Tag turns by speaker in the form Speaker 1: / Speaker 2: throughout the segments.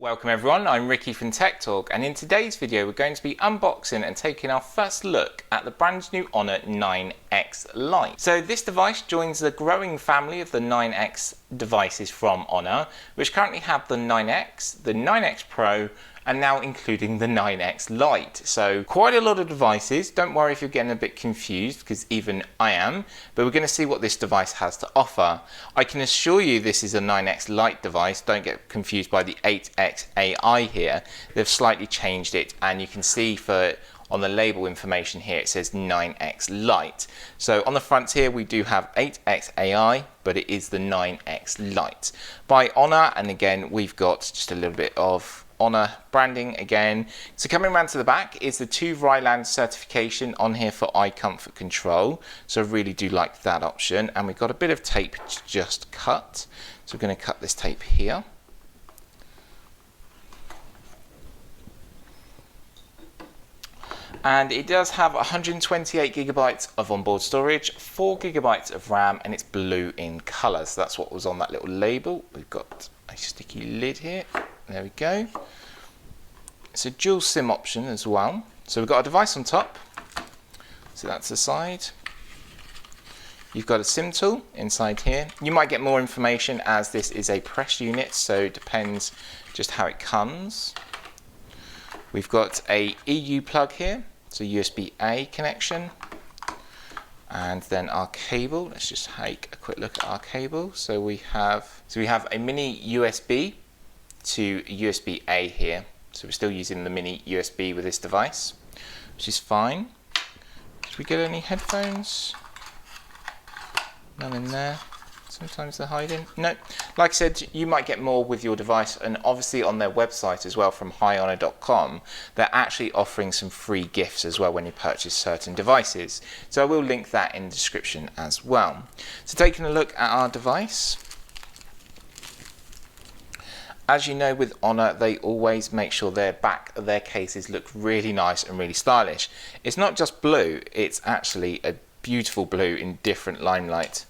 Speaker 1: Welcome everyone, I'm Ricky from TechTalk, and in today's video we're going to be unboxing and taking our first look at the brand new Honor 9X Lite. So this device joins the growing family of the 9X devices from Honor, which currently have the 9X, the 9X Pro, and now including the 9X Lite. So quite a lot of devices. Don't worry if you're getting a bit confused, because even I am, but we're going to see what this device has to offer. I can assure you this is a 9X Lite device. Don't get confused by the 8X AI here. They've slightly changed it, and you can see on the label information here it says 9X Lite. So on the front here we do have 8X AI, but it is the 9X Lite by Honor, and again we've got just a little bit of Honor branding again. So coming around to the back is the 2 Ryland certification on here for eye comfort control. So I really do like that option. And we've got a bit of tape to just cut. So we're going to cut this tape here. And it does have 128 gigabytes of onboard storage, 4 gigabytes of RAM, and it's blue in color. So that's what was on that little label. We've got a sticky lid here. There we go. It's a dual SIM option as well. So we've got a device on top. So that's the side. You've got a SIM tool inside here. You might get more information as this is a press unit, so it depends just how it comes. We've got a EU plug here, so USB-A connection. And then our cable. Let's just take a quick look at our cable. So we have a mini USB to USB-A here. So we're still using the mini USB with this device, which is fine. Did we get any headphones? None in there. Sometimes they're hiding. No, like I said, you might get more with your device, and obviously on their website as well from highhonor.com, they're actually offering some free gifts as well when you purchase certain devices. So I will link that in the description as well. So taking a look at our device. As you know, with Honor, they always make sure their back of their cases look really nice and really stylish. It's not just blue, it's actually a beautiful blue in different limelight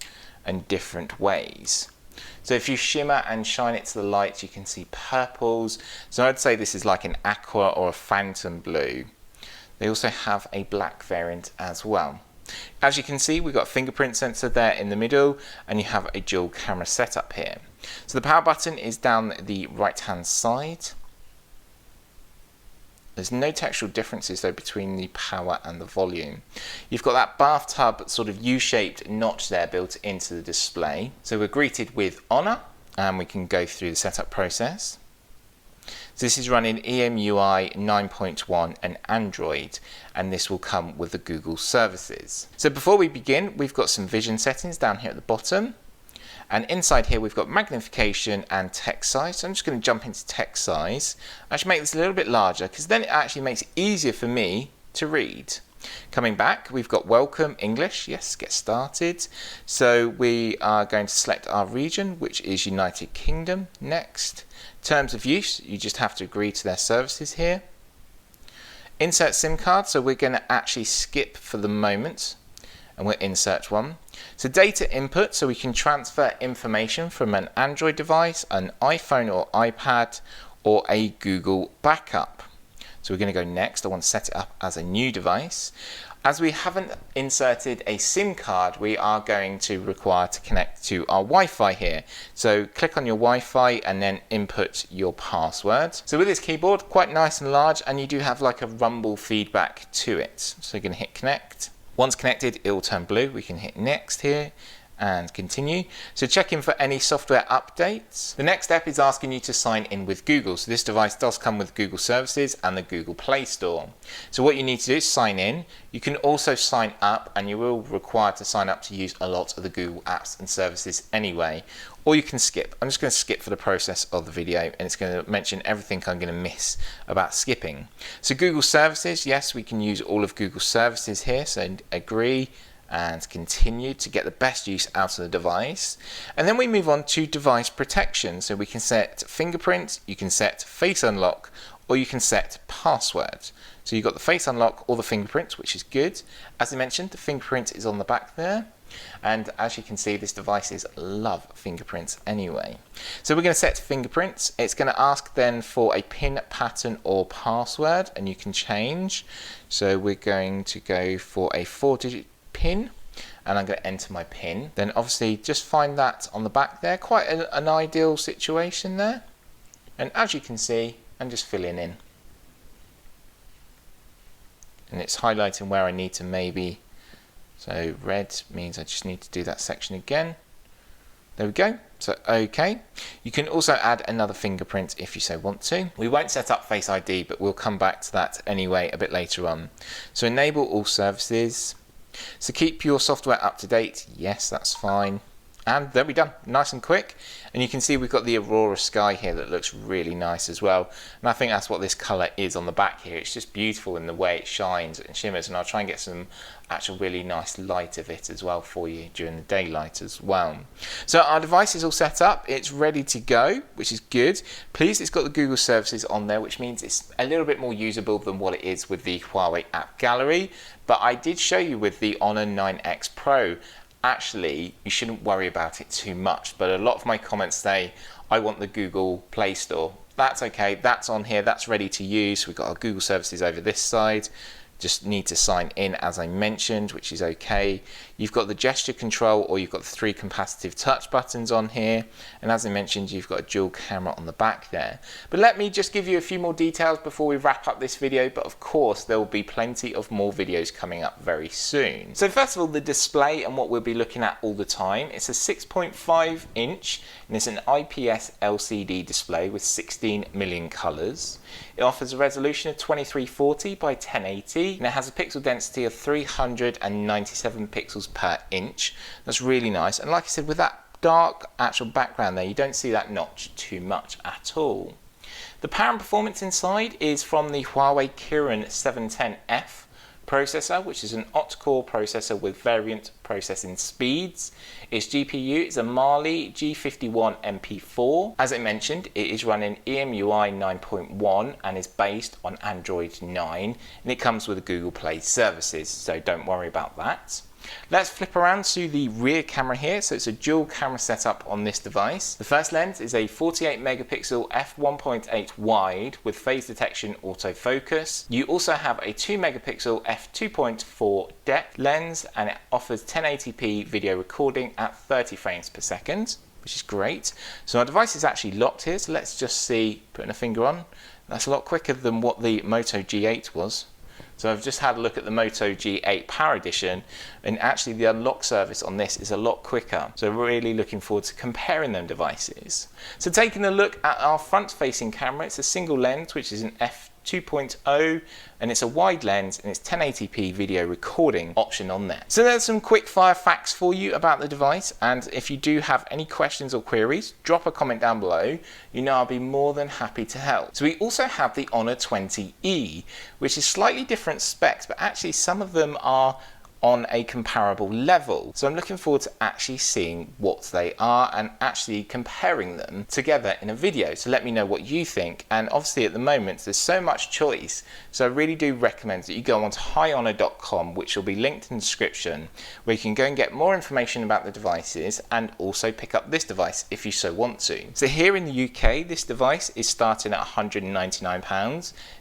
Speaker 1: and different ways. So if you shimmer and shine it to the light, you can see purples. So I'd say this is like an aqua or a phantom blue. They also have a black variant as well. As you can see, we've got a fingerprint sensor there in the middle, and you have a dual camera setup here. So the power button is down the right hand side. There's no textural differences though between the power and the volume. You've got that bathtub sort of U-shaped notch there built into the display. So we're greeted with Honor, and we can go through the setup process. So this is running EMUI 9.1 and Android, and this will come with the Google services. So before we begin, we've got some vision settings down here at the bottom. And inside here we've got magnification and text size. So I'm just going to jump into text size. I should make this a little bit larger, because then it actually makes it easier for me to read. Coming back, we've got welcome English. Yes, get started. So we are going to select our region, which is United Kingdom. Next. Terms of use, you just have to agree to their services here. Insert SIM card, so we're going to actually skip for the moment, and we'll insert one. So data input, so we can transfer information from an Android device, an iPhone or iPad, or a Google backup. So we're going to go next. I want to set it up as a new device. As we haven't inserted a SIM card, we are going to require to connect to our Wi-Fi here. So click on your Wi-Fi and then input your password. So with this keyboard, quite nice and large, and you do have like a rumble feedback to it. So you're going to hit connect. Once connected, it will turn blue. We can hit next here and continue. So check in for any software updates. The next step is asking you to sign in with Google. So this device does come with Google services and the Google Play Store. So what you need to do is sign in. You can also sign up, and you will require to sign up to use a lot of the Google apps and services anyway. Or you can skip. I'm just going to skip for the process of the video, and it's going to mention everything I'm going to miss about skipping. So Google services, yes, we can use all of Google services here. So agree and continue to get the best use out of the device. And then we move on to device protection. So we can set fingerprint, you can set face unlock, or you can set password. So you've got the face unlock or the fingerprint, which is good. As I mentioned, the fingerprint is on the back there. And as you can see, this devices love fingerprints anyway. So we're going to set fingerprints. It's going to ask then for a PIN, pattern or password, and you can change. So we're going to go for a 4-digit PIN, and I'm going to enter my PIN. Then obviously just find that on the back there. Quite an ideal situation there. And as you can see, I'm just filling in. And it's highlighting where I need to maybe, so red means I just need to do that section again. There we go. So okay. You can also add another fingerprint if you so want to. We won't set up Face ID, but we'll come back to that anyway a bit later on. So enable all services. So keep your software up to date. Yes, that's fine. And there we done, nice and quick. And you can see we've got the Aurora sky here that looks really nice as well. And I think that's what this color is on the back here. It's just beautiful in the way it shines and shimmers. And I'll try and get some actual really nice light of it as well for you during the daylight as well. So our device is all set up. It's ready to go, which is good. Please, it's got the Google services on there, which means it's a little bit more usable than what it is with the Huawei app gallery. But I did show you with the Honor 9X Pro, actually you shouldn't worry about it too much, but a lot of my comments say I want the Google Play Store. That's okay, that's on here, that's ready to use. We've got our Google services over this side. Just need to sign in as I mentioned, which is okay. You've got the gesture control, or you've got the 3 capacitive touch buttons on here, and as I mentioned, you've got a dual camera on the back there. But let me just give you a few more details before we wrap up this video, but of course there will be plenty of more videos coming up very soon. So first of all, the display and what we'll be looking at all the time. It's a 6.5 inch and it's an IPS LCD display with 16 million colors. It offers a resolution of 2340 by 1080 and it has a pixel density of 397 pixels per inch. That's really nice, and like I said, with that dark actual background there, you don't see that notch too much at all. The power and performance inside is from the Huawei Kirin 710F processor, which is an octa-core processor with variant processing speeds. Its GPU is a Mali G51 MP4. As I mentioned, it is running EMUI 9.1 and is based on Android 9, and it comes with the Google Play services, so don't worry about that. Let's flip around to the rear camera here. So it's a dual camera setup on this device. The first lens is a 48 megapixel f1.8 wide with phase detection autofocus. You also have a 2 megapixel f2.4 depth lens, and it offers 1080p video recording at 30 frames per second, which is great. So our device is actually locked here, so let's just see, putting a finger on, that's a lot quicker than what the Moto G8 was. So I've just had a look at the Moto G8 Power Edition, and actually the unlock service on this is a lot quicker. So really looking forward to comparing them devices. So taking a look at our front-facing camera, it's a single lens, which is an f2.0, and it's a wide lens, and it's 1080p video recording option on there. So there's some quick fire facts for you about the device, and if you do have any questions or queries, drop a comment down below. You know I'll be more than happy to help. So we also have the Honor 20E, which is slightly different specs, but actually some of them are on a comparable level. So I'm looking forward to actually seeing what they are and actually comparing them together in a video. So let me know what you think. And obviously at the moment there's so much choice, so I really do recommend that you go on to highhonor.com, which will be linked in the description, where you can go and get more information about the devices and also pick up this device if you so want to. So here in the UK, this device is starting at £199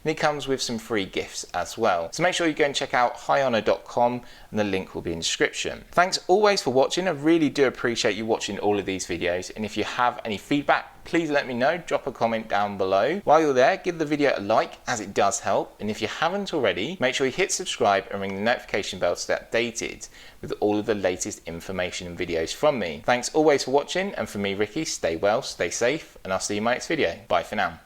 Speaker 1: and it comes with some free gifts as well. So make sure you go and check out highhonor.com, and the link will be in the description. Thanks always for watching. I really do appreciate you watching all of these videos, and if you have any feedback, please let me know. Drop a comment down below. While you're there, give the video a like, as it does help, and if you haven't already, make sure you hit subscribe and ring the notification bell to stay updated with all of the latest information and videos from me. Thanks always for watching, and for me, Ricky, stay well, stay safe, and I'll see you in my next video. Bye for now.